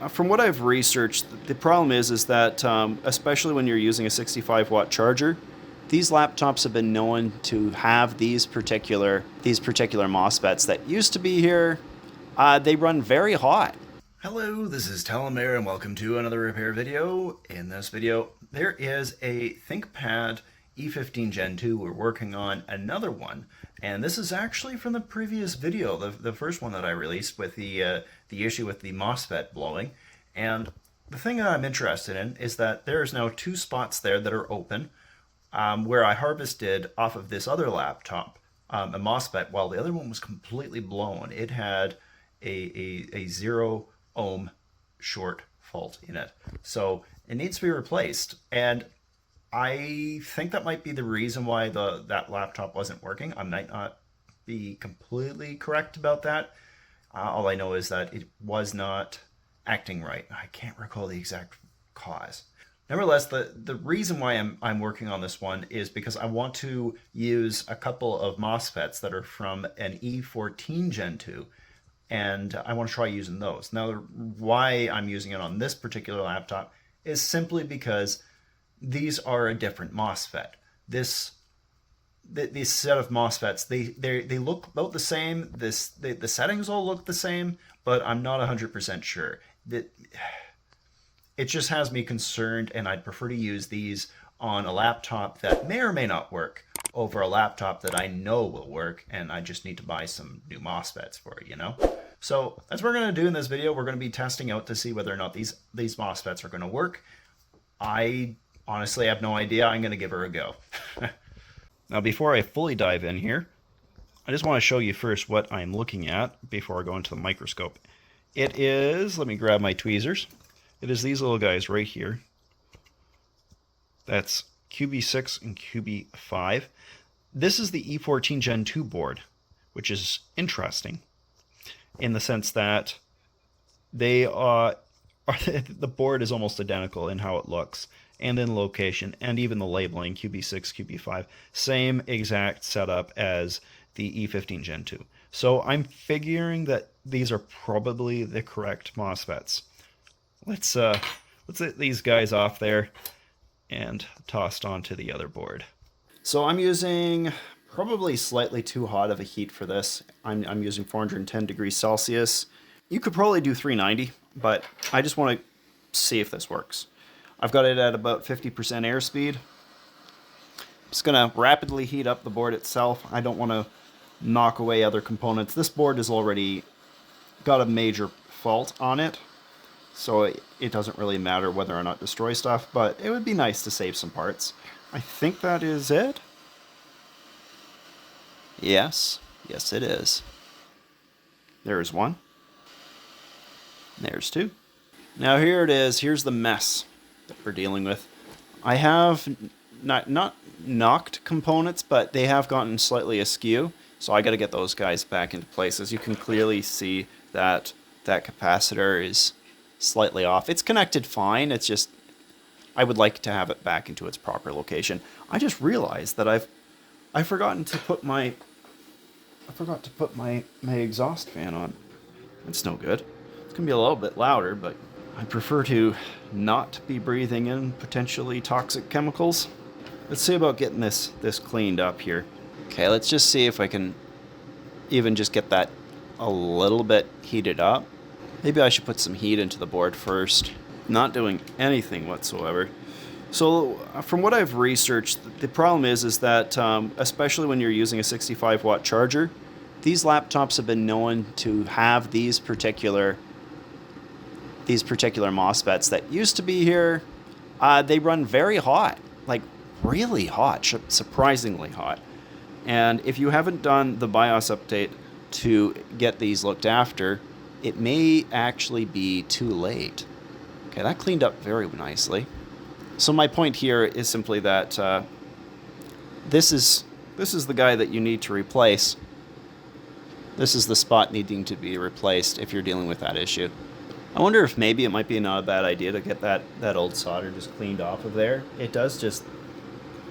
From what I've researched, the problem is that especially when you're using a 65-watt charger, these laptops have been known to have these particular MOSFETs that used to be here. They run very hot. Hello, this is Telomere and welcome to another repair video. In this video, there is a ThinkPad E15 Gen 2. We're working on another one, and this is actually from the previous video, the first one that I released with the issue with the MOSFET blowing. And the thing that I'm interested in is that there's now two spots there that are open, where I harvested off of this other laptop a MOSFET, while the other one was completely blown. It had a 0 ohm short fault in it, so it needs to be replaced. And I think that might be the reason why that laptop wasn't working. I might not be completely correct about that. All I know is that it was not acting right. I can't recall the exact cause. Nevertheless, the reason why I'm working on this one is because I want to use a couple of MOSFETs that are from an E14 Gen 2, and I want to try using those. Now, why I'm using it on this particular laptop is simply because these are a different MOSFET. This set of MOSFETs, they look about the same. The settings all look the same, but I'm not 100% sure. It just has me concerned, and I'd prefer to use these on a laptop that may or may not work over a laptop that I know will work, and I just need to buy some new MOSFETs for it, you know? So that's what we're going to do in this video. We're going to be testing out to see whether or not these MOSFETs are going to work. I honestly have no idea. I'm going to give her a go. Now, before I fully dive in here, I just want to show you first what I'm looking at before I go into the microscope. It is, let me grab my tweezers. It is these little guys right here. That's QB6 and QB5. This is the E14 Gen 2 board, which is interesting in the sense that they the board is almost identical in how it looks and in location, and even the labeling, QB6, QB5, same exact setup as the E15 Gen 2. So I'm figuring that these are probably the correct MOSFETs. Let's get these guys off there and tossed onto the other board. So I'm using probably slightly too hot of a heat for this. I'm using 410 degrees Celsius. You could probably do 390, but I just want to see if this works. I've got it at about 50% airspeed. Just gonna rapidly heat up the board itself. I don't want to knock away other components. This board has already got a major fault on it, so it doesn't really matter whether or not destroy stuff, but it would be nice to save some parts. I think that is it. Yes it is. There's one. There's two. Now here it is. Here's the mess that we're dealing with. I have not knocked components, but they have gotten slightly askew, so I got to get those guys back into place. As you can clearly see, that capacitor is slightly off. It's connected fine. It's just I would like to have it back into its proper location. I just realized that I forgot to put my exhaust fan on. That's no good. It's gonna be a little bit louder, but I prefer to not be breathing in potentially toxic chemicals. Let's see about getting this cleaned up here. Okay, let's just see if I can even just get that a little bit heated up. Maybe I should put some heat into the board first. Not doing anything whatsoever. So from what I've researched, the problem is that especially when you're using a 65-watt charger, these laptops have been known to have these particular MOSFETs that used to be here. They run very hot, like really hot, surprisingly hot. And if you haven't done the BIOS update to get these looked after, it may actually be too late. Okay, that cleaned up very nicely. So my point here is simply that this is the guy that you need to replace. This is the spot needing to be replaced if you're dealing with that issue. I wonder if maybe it might be not a bad idea to get that old solder just cleaned off of there. It does just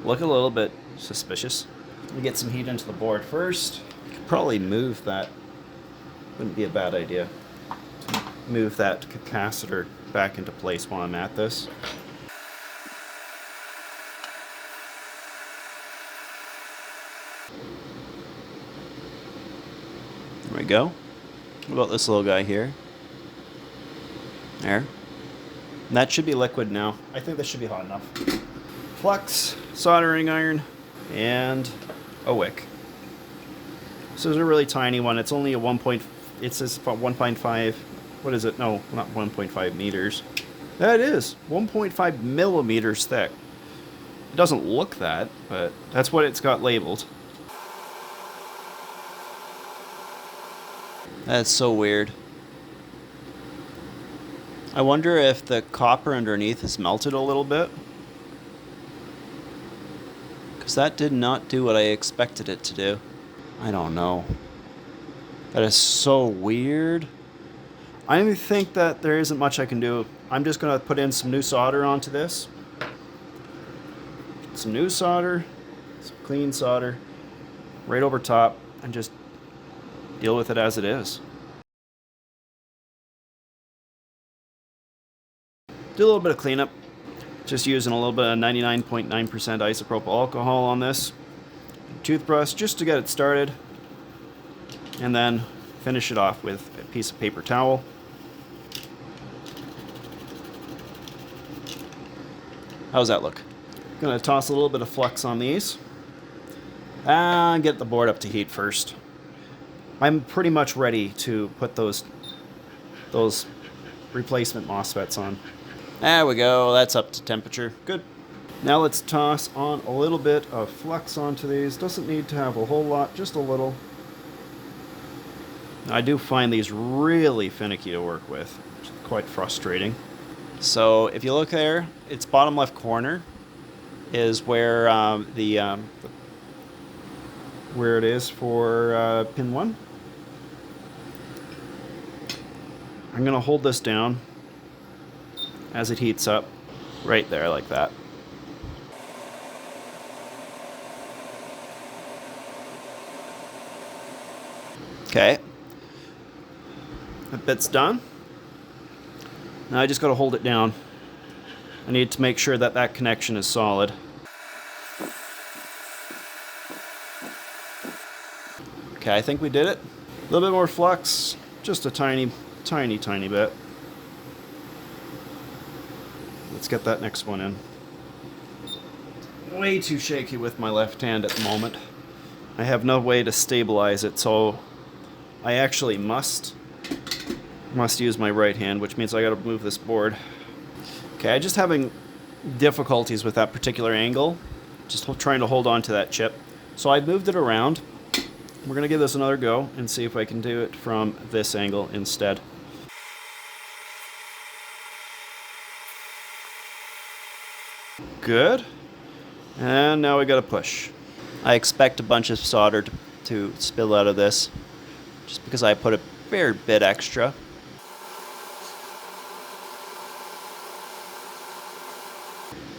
look a little bit suspicious. Let me get some heat into the board first. Could probably move that. Wouldn't be a bad idea. move that capacitor back into place while I'm at this. There we go. What about this little guy here? There. And that should be liquid now. I think this should be hot enough. Flux, soldering iron, and a wick. This is a really tiny one. It's only a it says 1.5, what is it? No, not 1.5 meters. That is 1.5 millimeters thick. It doesn't look that, but that's what it's got labeled. That's so weird. I wonder if the copper underneath is melted a little bit. Because that did not do what I expected it to do. I don't know. That is so weird. I think that there isn't much I can do. I'm just going to put in some new solder onto this. Some new solder, some clean solder, right over top, and just deal with it as it is. Do a little bit of cleanup. Just using a little bit of 99.9% isopropyl alcohol on this toothbrush just to get it started. And then finish it off with a piece of paper towel. How's that look? Gonna toss a little bit of flux on these. And get the board up to heat first. I'm pretty much ready to put those replacement MOSFETs on. There we go, that's up to temperature. Good. Now let's toss on a little bit of flux onto these. Doesn't need to have a whole lot, just a little. I do find these really finicky to work with, which is quite frustrating. So if you look there, its bottom left corner is where where it is for pin 1. I'm gonna hold this down as it heats up, right there like that. Okay, that bit's done. Now I just gotta hold it down. I need to make sure that that connection is solid. Okay, I think we did it. A little bit more flux, just a tiny bit. Let's get that next one in. Way too shaky with my left hand at the moment. I have no way to stabilize it, so I actually must use my right hand, which means I gotta move this board. Okay, I'm just having difficulties with that particular angle. Just trying to hold on to that chip. So I moved it around. We're gonna give this another go and see if I can do it from this angle instead. Good. And now we gotta push. I expect a bunch of solder to spill out of this, just because I put a fair bit extra.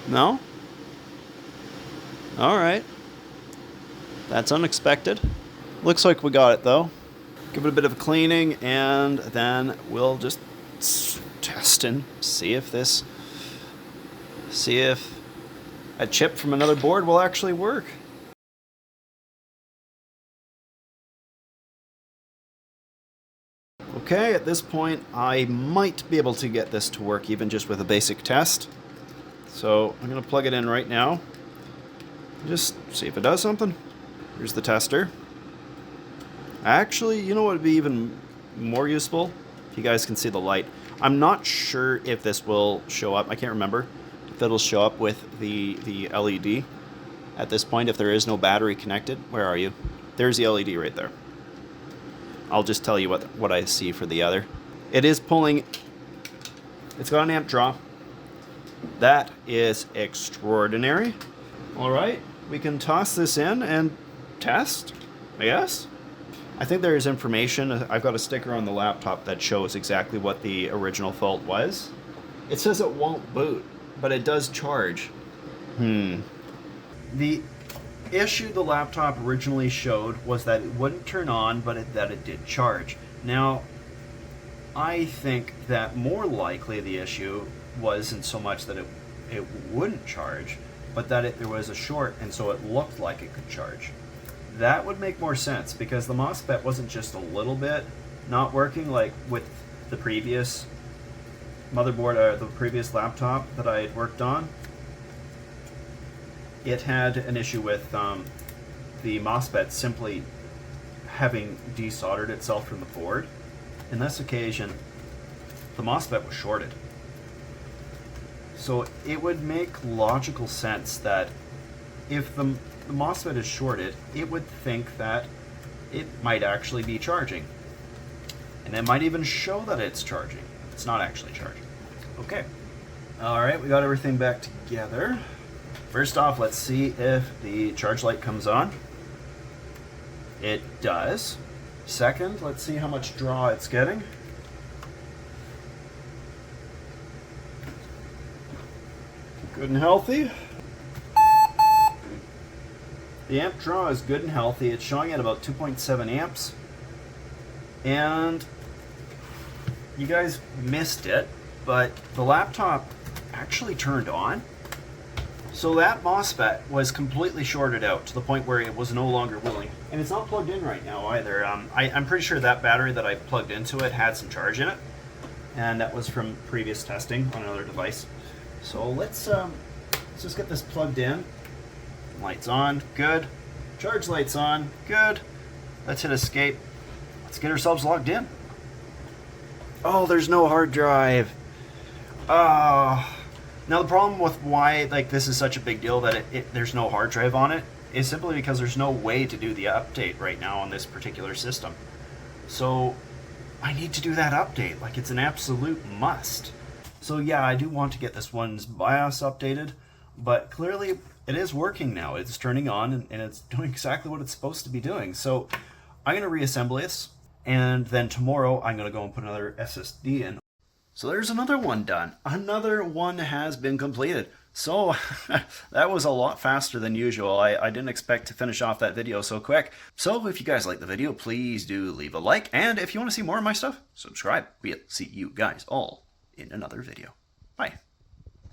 No? Alright. That's unexpected. Looks like we got it though. Give it a bit of a cleaning and then we'll just test and see if a chip from another board will actually work. Okay, at this point I might be able to get this to work even just with a basic test. So I'm going to plug it in right now. Just see if it does something. Here's the tester. Actually, you know what would be even more useful? If you guys can see the light. I'm not sure if this will show up. I can't remember if it'll show up with the LED at this point if there is no battery connected. Where are you? There's the LED right there. I'll just tell you what I see for the other. It is pulling. It's got an amp draw. That is extraordinary. All right, we can toss this in and test, I guess. I think there is information. I've got a sticker on the laptop that shows exactly what the original fault was. It says it won't boot, but it does charge. The issue the laptop originally showed was that it wouldn't turn on, but that it did charge. Now, I think that more likely the issue wasn't so much that it wouldn't charge, but that there was a short and so it looked like it could charge. That would make more sense because the MOSFET wasn't just a little bit not working like with the previous motherboard or the previous laptop that I had worked on. It had an issue with the MOSFET simply having desoldered itself from the board. In this occasion, the MOSFET was shorted. So it would make logical sense that if the MOSFET is shorted, it would think that it might actually be charging. And it might even show that it's charging. It's not actually charging. Okay. Alright, we got everything back together. First off, let's see if the charge light comes on. It does. Second, let's see how much draw it's getting. Good and healthy. The amp draw is good and healthy. It's showing at about 2.7 amps. And you guys missed it, but the laptop actually turned on. So that MOSFET was completely shorted out to the point where it was no longer willing. And it's not plugged in right now either. I'm pretty sure that battery that I plugged into it had some charge in it. And that was from previous testing on another device. So let's just get this plugged in. Lights on, good. Charge lights on, good. Let's hit escape. Let's get ourselves logged in. Oh, there's no hard drive. Now the problem with why this is such a big deal that there's no hard drive on it is simply because there's no way to do the update right now on this particular system. So I need to do that update. It's an absolute must. So yeah, I do want to get this one's BIOS updated, but clearly it is working now. It's turning on and it's doing exactly what it's supposed to be doing. So I'm going to reassemble this, and then tomorrow I'm going to go and put another SSD in. So there's another one done. Another one has been completed. So that was a lot faster than usual. I didn't expect to finish off that video so quick. So if you guys like the video, please do leave a like. And if you want to see more of my stuff, subscribe. We'll see you guys all in another video. Bye.